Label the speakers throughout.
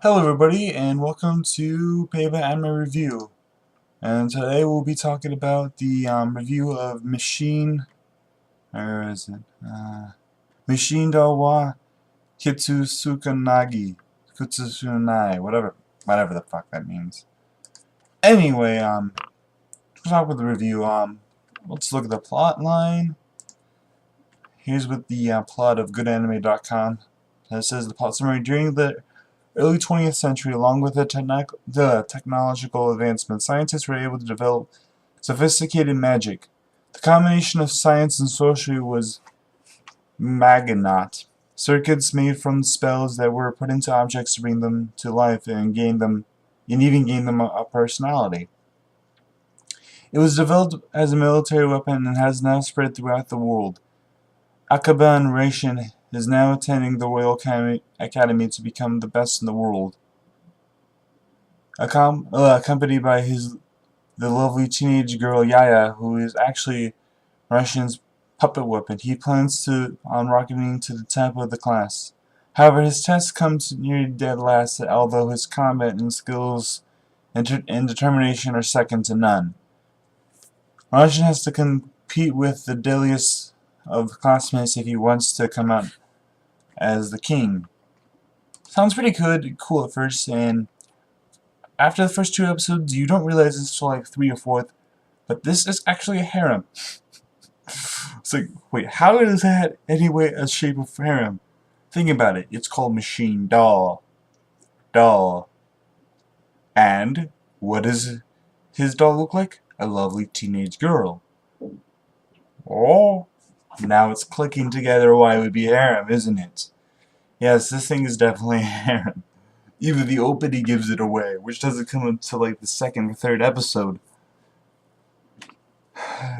Speaker 1: Hello everybody and welcome to PAVA Anime Review. And today we'll be talking about the review of where is it? Machine wa Kizutsukanai, whatever the fuck that means. Anyway, to talk with the review, let's look at the plot line. Here's what the plot of GoodAnime.com. It says the plot summary: during the early 20th century, along with the technological advancements, scientists were able to develop sophisticated magic. The combination of science and sorcery was Magnat, circuits made from spells that were put into objects to bring them to life and even gain them a personality. It was developed as a military weapon and has now spread throughout the world. Akaban Ration is now attending the Royal Academy to become the best in the world. Accompanied by the lovely teenage girl Yaya, who is actually Russian's puppet weapon, he plans on rocketing to the top of the class. However, his test comes near dead last, although his combat and skills and determination are second to none. Russian has to compete with the deadliest of classmates if he wants to come out as the king. Sounds pretty cool at first, and after the first 2 episodes, you don't realize it's till like 3 or 4th, but this is actually a harem. It's like, wait, how is that anyway a shape of harem? Think about it. It's called Machine Doll. And what does his doll look like? A lovely teenage girl. Oh, now it's clicking together why it would be a harem, isn't it? Yes, this thing is definitely a harem. Even the opening gives it away, which doesn't come until like the 2nd or 3rd episode.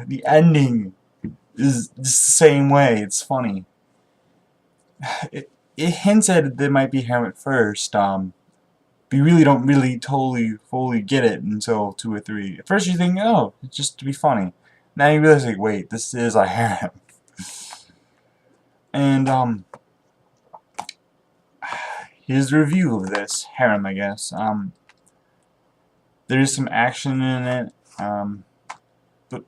Speaker 1: The ending is the same way. It's funny. It hints at there might be harem at first. But you really don't fully get it until 2 or 3. At first you think, oh, it's just to be funny. Now you realize, like, wait, this is a harem. And here's the review of this harem, I guess. There is some action in it, but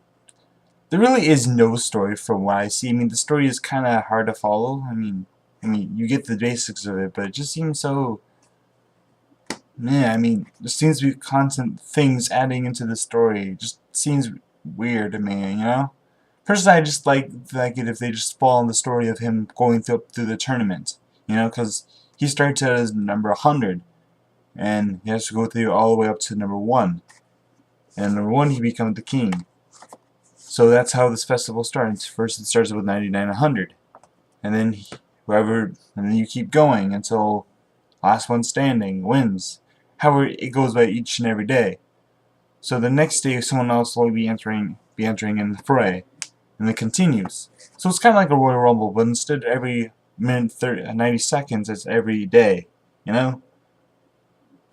Speaker 1: there really is no story from what I see. I mean, the story is kind of hard to follow. I mean, you get the basics of it, but it just seems so. Yeah, I mean, there seems to be constant things adding into the story. It just seems weird to me, you know. Personally, I just like it if they just follow the story of him going through the tournament, you know, because he starts out as number 100, and he has to go through all the way up to number 1. And number 1, he becomes the king. So that's how this festival starts. First, it starts with 99, 100, and then and then you keep going until last one standing wins. However, it goes by each and every day. So the next day, someone else will be entering in the fray, and it continues. So it's kind of like a Royal Rumble, but instead of every minute 90 seconds, it's every day, you know?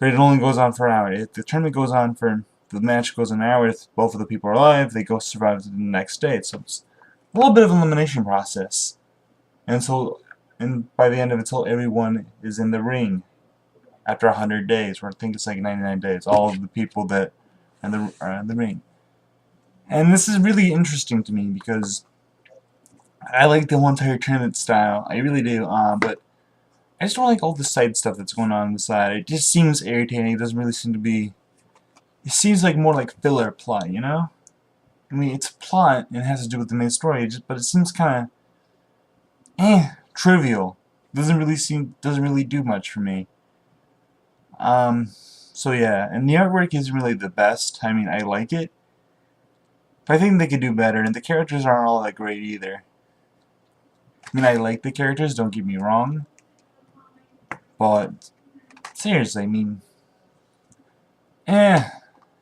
Speaker 1: But it only goes on for an hour. If the tournament goes on for, the match goes an hour, if both of the people are alive, they go survive to the next day. So it's a little bit of an elimination process. And by the end of it, until everyone is in the ring after 100 days, or I think it's like 99 days, all of the people that are in the ring. And this is really interesting to me because I like the one-tire tournament style. I really do, but I just don't like all the side stuff that's going on the side. It just seems irritating. It doesn't really seem to be. It seems like more like filler plot, you know? I mean, it's a plot and it has to do with the main story, but it seems kind of trivial. Doesn't really do much for me. So yeah, and the artwork isn't really the best. I mean, I like it, but I think they could do better, and the characters aren't all that great either. I mean, I like the characters, don't get me wrong, but seriously, I mean, the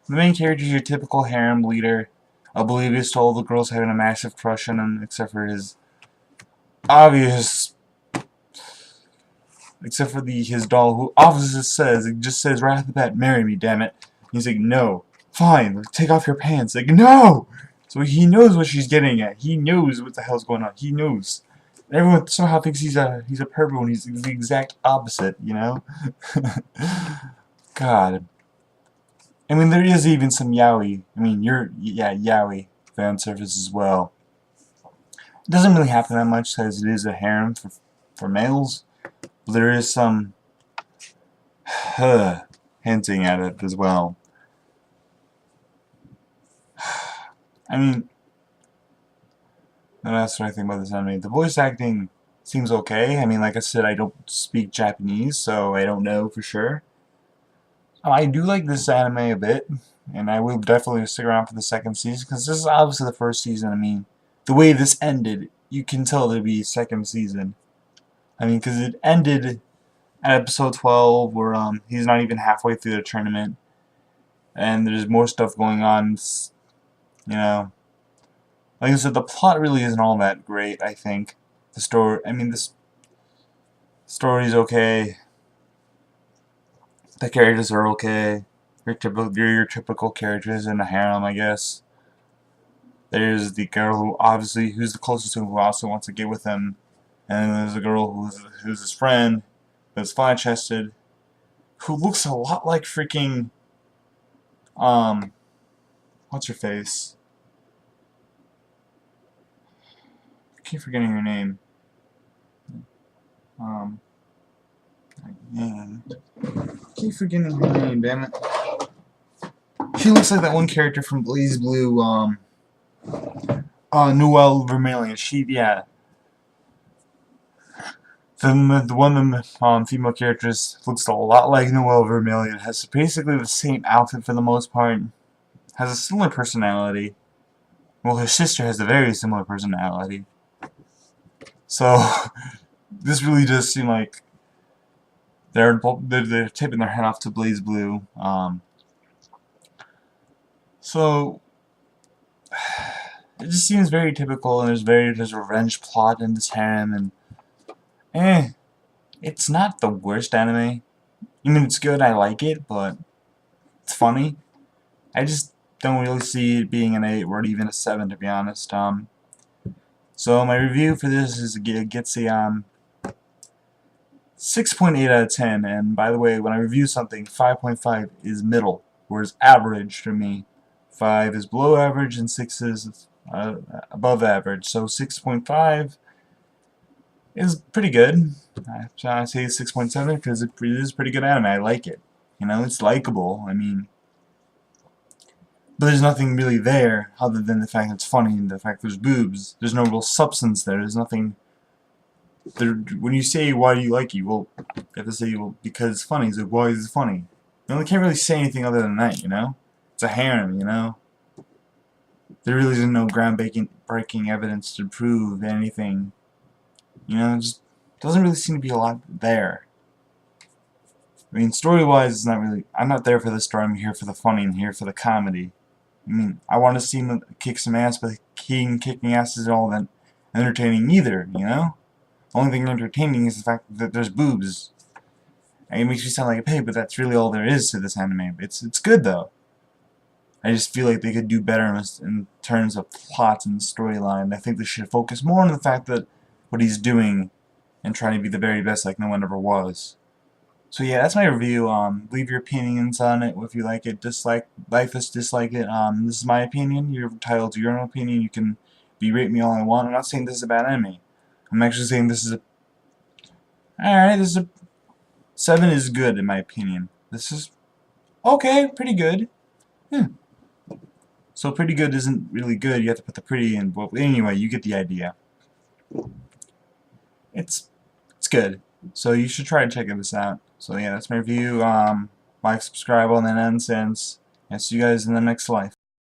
Speaker 1: main character is your typical harem leader, oblivious to all the girls having a massive crush on him, except for his doll, who it just says right off the bat, marry me, damn it. He's like, no, fine, take off your pants. Like, no! So he knows what she's getting at. He knows what the hell's going on. He knows. Everyone somehow thinks he's a pervert when he's the exact opposite, you know? God. I mean, there is even some yaoi. I mean, yaoi fan service as well. It doesn't really happen that much as it is a harem for males, but there is some hinting at it as well. I mean, that's what I think about this anime. The voice acting seems okay. I mean, like I said, I don't speak Japanese, so I don't know for sure. I do like this anime a bit, and I will definitely stick around for the second season, because this is obviously the first season. I mean, the way this ended, you can tell there'll be a second season. I mean, because it ended at episode 12, where he's not even halfway through the tournament, and there's more stuff going on, you know. Like I said, the plot really isn't all that great, I think. The story, I mean, this story's okay. The characters are okay. Your typical characters in a harem, I guess. There's the girl who obviously who's the closest to him, who also wants to get with him, and then there's a girl who's his friend, that's flat-chested, who looks a lot like freaking what's her face? I keep forgetting her name. Man. I keep forgetting her name, damn it. She looks like that one character from Blaze Blue, Noelle Vermilion. Yeah. The one of the female characters looks a lot like Noelle Vermilion. Has basically the same outfit for the most part. Has a similar personality. Well, her sister has a very similar personality. So, this really does seem like they're tipping their head off to Blaze Blue. So, it just seems very typical, and there's a revenge plot in this harem, and it's not the worst anime. I mean, it's good, I like it, but it's funny. I just don't really see it being an 8 or even a 7, to be honest. So my review for this is it gets a 6.8 out of 10, and by the way, when I review something, 5.5 is middle, whereas average for me, 5 is below average and 6 is above average. So 6.5 is pretty good. I say 6.7 because it is pretty good anime. I like it. You know, it's likable. I mean, but there's nothing really there other than the fact it's funny and the fact there's boobs. There's no real substance there. There's nothing. When you say why do you like it, well, you have to say, well, because it's funny. It's like, why is it funny? You can't really say anything other than that, you know? It's a harem, you know? There really isn't no ground-breaking evidence to prove anything. You know, it just doesn't really seem to be a lot there. I mean, story-wise, it's not really. I'm not there for the story. I'm here for the funny and here for the comedy. I mean, I want to see him kick some ass, but kicking ass is all that entertaining either. You know, the only thing entertaining is the fact that there's boobs. And it makes you sound like a pig, but that's really all there is to this anime. It's good though. I just feel like they could do better in terms of plot and storyline. I think they should focus more on the fact that what he's doing and trying to be the very best like no one ever was. So yeah, that's my review. Leave your opinions on it if you like it, like this, dislike it. This is my opinion. You're entitled to your own opinion. You can berate me all I want. I'm not saying this is a bad anime. I'm actually saying this is a... Alright, this is a... 7 is good in my opinion. This is... okay, pretty good. Yeah. So pretty good isn't really good. You have to put the pretty in. Well, anyway, you get the idea. It's good. So you should try checking this out. So yeah, that's my review. Like, subscribe, all that nonsense. And see you guys in the next life.